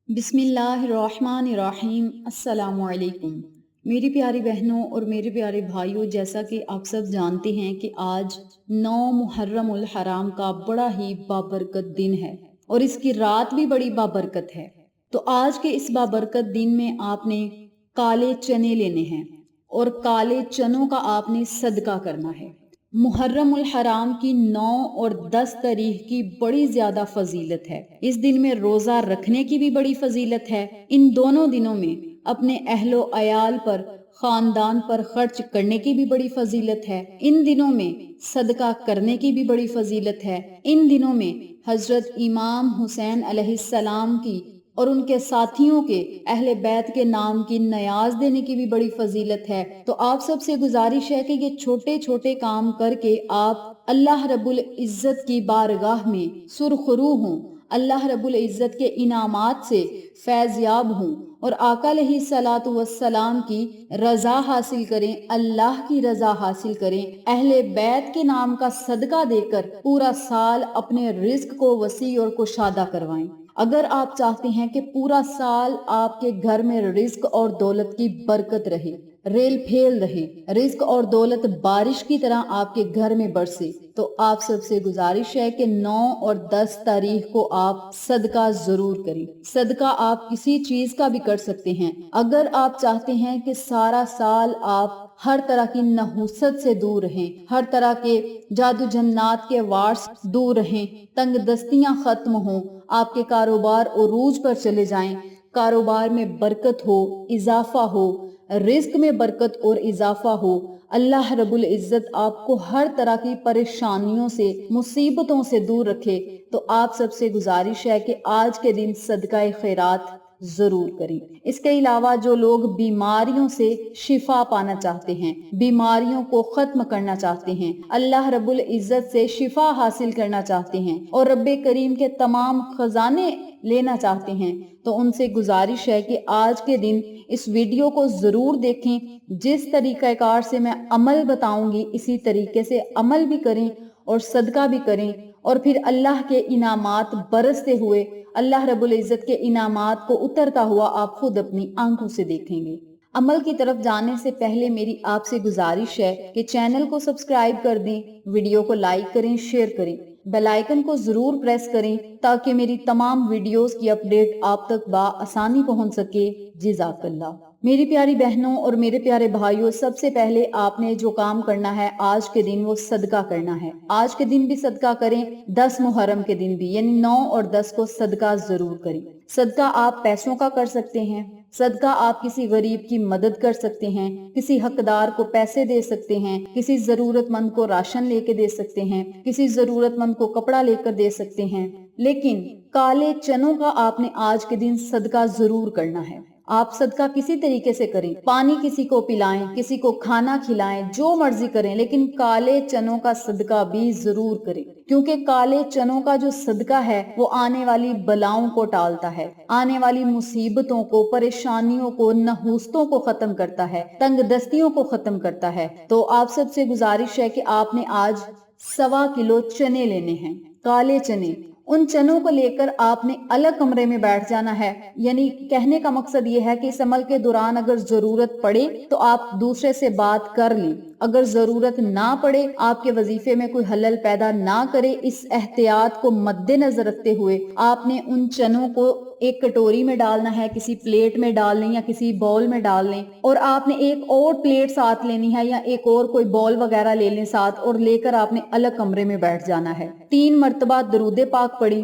बिस्मिल्लाहिर्रहमानिर्रहीम। अस्सलाम वालेकुम। मेरी प्यारी बहनों और मेरे प्यारे भाइयों, जैसा कि आप सब जानते हैं कि आज 9 मुहर्रम उल हराम का बड़ा ही बाबरकत दिन है और इसकी रात भी बड़ी बाबरकत है। तो आज के इस बाबरकत दिन में आपने काले चने लेने हैं और काले चनों का आपने सदका करना है। मुहर्रम उल हराम की 9 और 10 तारीख की बड़ी ज्यादा फजीलत है। इस दिन में रोजा रखने की भी बड़ी फजीलत है। इन दोनों दिनों में अपने अहलो अयाल पर, खानदान पर खर्च करने की भी बड़ी फजीलत है। इन दिनों में सदका करने की भी बड़ी फजीलत है। इन दिनों में हजरत इमाम हुसैन अलैहिस्सलाम की और उनके साथियों के अहले बैत के नाम की नयाज देने की भी बड़ी फजीलत है। तो आप सबसे गुजारिश है कि ये छोटे छोटे काम करके आप अल्लाह रब्बुल इज्जत की बारगाह में सुरखरू हों, अल्लाह रब्बुल इज्जत के इनामात से फैज़याब हों और आका अलैहिस्सलातु वस्सलाम की रजा हासिल करें, अल्लाह की रजा हासिल करें। अहले बैत के नाम का सदका देकर पूरा साल अपने रिज्क को वसी और कुशादा करवाएं। अगर आप चाहते हैं कि पूरा साल आपके घर में रिज्क और दौलत की बरकत रहे, रेल फेल रहे, रिज्क और दौलत बारिश की तरह आपके घर में बरसे, तो आप सबसे गुजारिश है कि 9 और 10 तारीख को आप सदका जरूर करें। सदका आप किसी चीज का भी कर सकते हैं। अगर आप चाहते हैं कि सारा साल आप हर तरह की नहुसत से दूर रहें, हर तरह के जादू जन्नात के वार से दूर रहें, तंग दस्तियां खत्म हों, आपके कारोबार उरूज पर चले जाएं, कारोबार में बरकत हो, इजाफा हो, रिस्क में बरकत और इजाफा हो, अल्लाह रब्बुल इज्जत आपको हर तरह की परेशानियों से, मुसीबतों से दूर रखे, तो आप सबसे गुजारिश है कि आज के दिन सदका खैरात जरूर करें। इसके अलावा जो लोग बीमारियों से शिफा पाना चाहते हैं, बीमारियों को खत्म करना चाहते हैं, अल्लाह रब्बुल इज्जत से शिफा हासिल करना चाहते हैं और रब्बे करीम के तमाम खजाने लेना चाहते हैं, तो उनसे गुजारिश है कि आज के दिन इस वीडियो को जरूर देखें। जिस तरीकाकार से मैं अमल बताऊंगी इसी तरीके से अमल भी करें और सदका भी करें और फिर अल्लाह के इनामात बरसते हुए, अल्लाह रब्बुल इज्जत के इनामात को उतरता हुआ आप खुद अपनी आंखों से देखेंगे। अमल की तरफ जाने से पहले मेरी आपसे गुजारिश है कि चैनल को सब्सक्राइब कर दें, वीडियो को लाइक करें, शेयर करें, बेल आइकन को जरूर प्रेस करें ताकि मेरी तमाम वीडियोस की अपडेट आप तक आसानी पहुंच सके। जिज़ाकल्लाह। मेरी प्यारी बहनों और मेरे प्यारे भाइयों, सबसे पहले आपने जो काम करना है आज के दिन, वो सदका करना है। आज के दिन भी सदका करें, 10 मुहर्रम के दिन भी, यानी 9 और 10 को सदका जरूर करें। सदका आप पैसों का कर सकते हैं, सदका आप किसी गरीब की मदद कर सकते हैं, किसी हकदार को पैसे दे सकते हैं, किसी जरूरतमंद को राशन लेके दे सकते हैं, किसी जरूरतमंद को कपड़ा लेकर दे सकते हैं। लेकिन काले चनों का आपने आज के दिन सदका जरूर करना है। आप सदका किसी तरीके से करें, पानी किसी को पिलाएं, किसी को खाना खिलाएं, जो मर्जी करें, लेकिन काले चनों का सदका भी जरूर करें, क्योंकि काले चनों का जो सदका है वो आने वाली बलाओं को टालता है, आने वाली मुसीबतों को, परेशानियों को, नहुस्तों को खत्म करता है, तंग दस्तियों को खत्म करता है। तो आप सबसे गुजारिश है कि आपने आज 1.25 किलो चने लेने हैं, काले चने। उन चनों को लेकर आपने अलग कमरे में बैठ जाना है। यानी कहने का मकसद ये है कि इस अमल के दौरान अगर जरूरत पड़े तो आप दूसरे से बात कर लें, अगर जरूरत ना पड़े, आपके वजीफे में कोई हलल पैदा ना करे, इस एहतियात को मद्देनजर रखते हुए आपने उन चनों को एक कटोरी में डालना है, किसी प्लेट में डाल लें या किसी बाउल में डाल लें, और आपने एक और प्लेट साथ लेनी है या एक और कोई बाउल वगैरह ले लें साथ, और लेकर आपने अलग कमरे में बैठ जाना है। 3 मर्तबा दरूद पाक पढ़ी।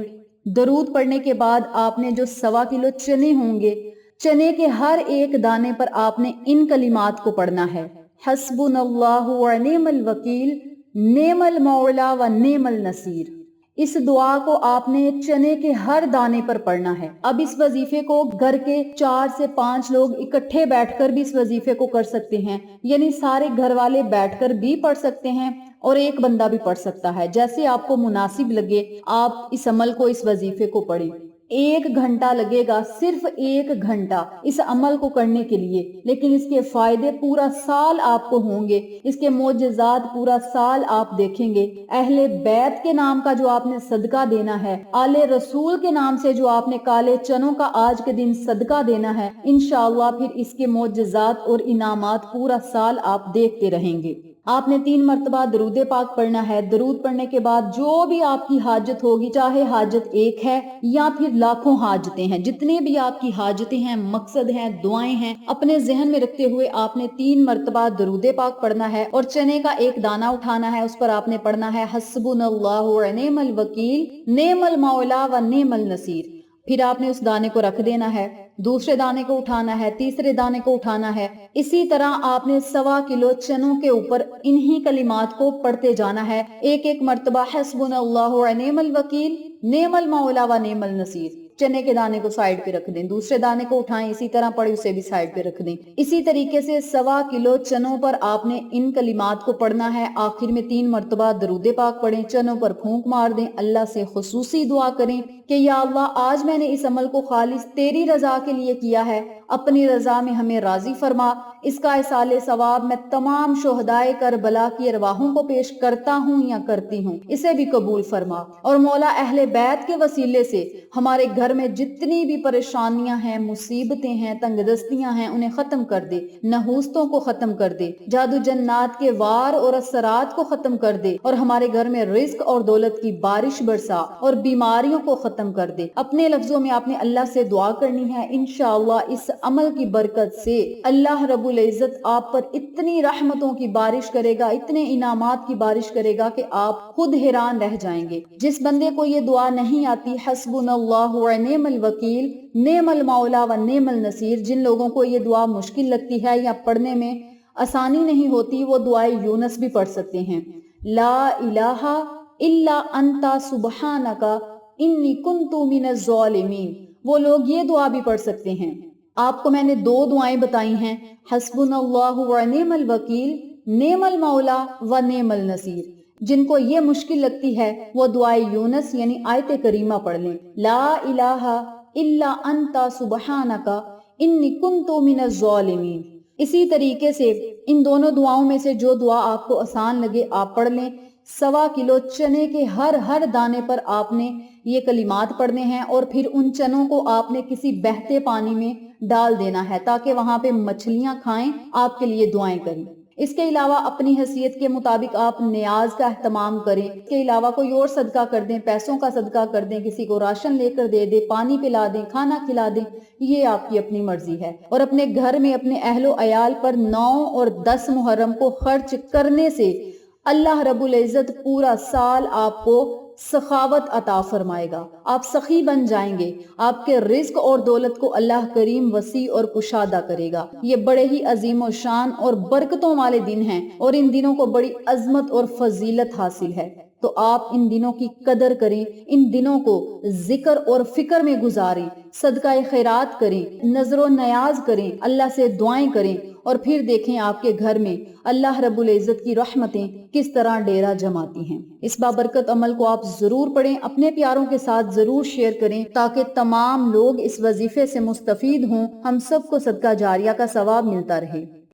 दरूद पढ़ने के बाद आपने जो 1.25 किलो चने होंगे, चने के हर एक दाने पर आपने इन कलिमात को पढ़ना है, हस्बुनल्लाहु व निअमल वकील, नेमल मौला व नेमल नसीर। इस दुआ को आपने चने के हर दाने पर पढ़ना है। अब इस वजीफे को घर के 4 से 5 लोग इकट्ठे बैठकर भी इस वजीफे को कर सकते हैं, यानी सारे घर वाले बैठकर भी पढ़ सकते हैं और एक बंदा भी पढ़ सकता है। जैसे आपको मुनासिब लगे आप इस अमल को, इस वजीफे को पढ़ें। 1 घंटा लगेगा, सिर्फ 1 घंटा इस अमल को करने के लिए, लेकिन इसके फायदे पूरा साल आपको होंगे, इसके मोजज़ात पूरा साल आप देखेंगे। अहले बैत के नाम का जो आपने सदका देना है, आले रसूल के नाम से जो आपने काले चनों का आज के दिन सदका देना है, इंशाअल्लाह फिर इसके मोजज़ात और इनामात पूरा साल आप देखते रहेंगे। आपने 3 मर्तबा दरूद पाक पढ़ना है। दरूद पढ़ने के बाद जो भी आपकी हाजत होगी, चाहे हाजत एक है या फिर लाखों हाजतें हैं, जितने भी आपकी हाजतें हैं, मकसद हैं, दुआएं हैं, अपने जहन में रखते हुए आपने 3 मर्तबा दरूद पाक पढ़ना है और चने का एक दाना उठाना है, उस पर आपने पढ़ना है हस्बुनल्लाहु व निअमल वकील, नेमल मौला व नेमल नसीर। फिर आपने उस दाने को रख देना है, दूसरे दाने को उठाना है, तीसरे दाने को उठाना है। इसी तरह आपने 1.25 किलो चनों के ऊपर इन्हीं कलिमात को पढ़ते जाना है, एक एक मर्तबा हस्बुनल्लाहु व निअमल वकील, नेमल मौला व नेमल नसीर। चने के दाने को साइड पे रख दें, दूसरे दाने को उठाएं, इसी तरह पढ़े उसे भी साइड पे रख दें। इसी तरीके से 1.25 किलो चनों पर आपने इन कलिमात को पढ़ना है। आखिर में 3 मर्तबा दरूद पाक पढ़ें, चनों पर फूंक मार दें, अल्लाह से खुसूसी दुआ करें कि या अल्लाह आज मैंने इस अमल को खालिस तेरी रजा के लिए किया है, अपनी रजा में हमें राजी फरमा। इसका इसाले सवाब मैं तमाम शोहदाए करबला की अरवाहों को पेश करता हूँ या करती हूँ, इसे भी कबूल फरमा। और मौला अहले बैत के वसीले से हमारे घर में जितनी भी परेशानियां हैं, मुसीबतें हैं, तंगदस्तियां हैं, उन्हें खत्म कर दे, नहूस्तों को खत्म कर दे, जादू जन्नात के वार और असरात को खत्म कर दे, और हमारे घर में रिज्क और दौलत की बारिश बरसा और बीमारियों को खत्म कर दे। अपने लफ्जों में आपने अल्लाह से दुआ करनी है। इंशाअल्लाह इस अमल की बरकत से अल्लाह रब्बुल इज्जत आप पर इतनी रहमतों की बारिश करेगा, इतने इनामात की बारिश करेगा कि आप खुद हैरान रह जाएंगे। जिस बंदे को ये दुआ नहीं आती, हस्बुनल्लाहु व निअमल वकील, नेमल मौला व नेमल नसीर, जिन लोगों को ये दुआ मुश्किल लगती है या पढ़ने में आसानी नहीं होती, वो दुआए यूनस भी पढ़ सकते हैं। ला इलाहा इल्ला अंता सुबहानका इन्नी कुन्तु मिनज़ ज़ालिमीन, वो लोग ये दुआ भी पढ़ सकते हैं। आपको मैंने 2 दुआएं बताई हैं, हस्बुनल्लाहु व निअमल वकील, नेमल मौला व नेमल नसीर। जिनको ये मुश्किल लगती है वो दुआए यूनस यानी आयत करीमा पढ़ लें, ला इलाहा इल्ला अंता सुबहानका इन्नी कुन्तु मिनज़ ज़ालिमीन। इसी तरीके से इन दोनों दुआओं में से जो दुआ आपको आसान लगे आप पढ़ लें। 1.25 किलो चने के हर दाने पर आपने ये कलिमात पढ़ने हैं और फिर उन चनों को आपने किसी बहते पानी में डाल देना है ताकि वहां पे मछलियां खाएं, आपके लिए दुआएं करें। इसके अलावा अपनी हैसियत के मुताबिक आप नियाज का एहतमाम करें। इसके अलावा कोई और सदका कर दें, पैसों का सदका कर दें, किसी को राशन लेकर दे दें, पानी पिला दें, खाना खिला दें, ये आपकी अपनी मर्जी है। और अपने घर में अपने अहलो अयाल पर 9 और 10 मुहर्रम को खर्च करने से अल्लाह रब्बुल इज्जत पूरा साल आपको सखावत अता फरमाएगा, आप सखी बन जाएंगे, आपके रिज्क और दौलत को अल्लाह करीम वसी और कुशादा करेगा। ये बड़े ही अजीम और शान और बरकतों वाले दिन हैं और इन दिनों को बड़ी अजमत और फजीलत हासिल है। तो आप इन दिनों की कदर करें, इन दिनों को जिक्र और फिक्र में गुजारें, सदका खैरात करें, नजरो नयाज करें, अल्लाह से दुआएं करें और फिर देखें आपके घर में अल्लाह रब्बुल इज्जत की रहमतें किस तरह डेरा जमाती हैं। इस बाबरकत अमल को आप जरूर पढ़ें, अपने प्यारों के साथ जरूर शेयर करें ताकि तमाम लोग इस वजीफे से मुस्तफीद हों, हम सबको सदका जारिया का सवाब मिलता रहे।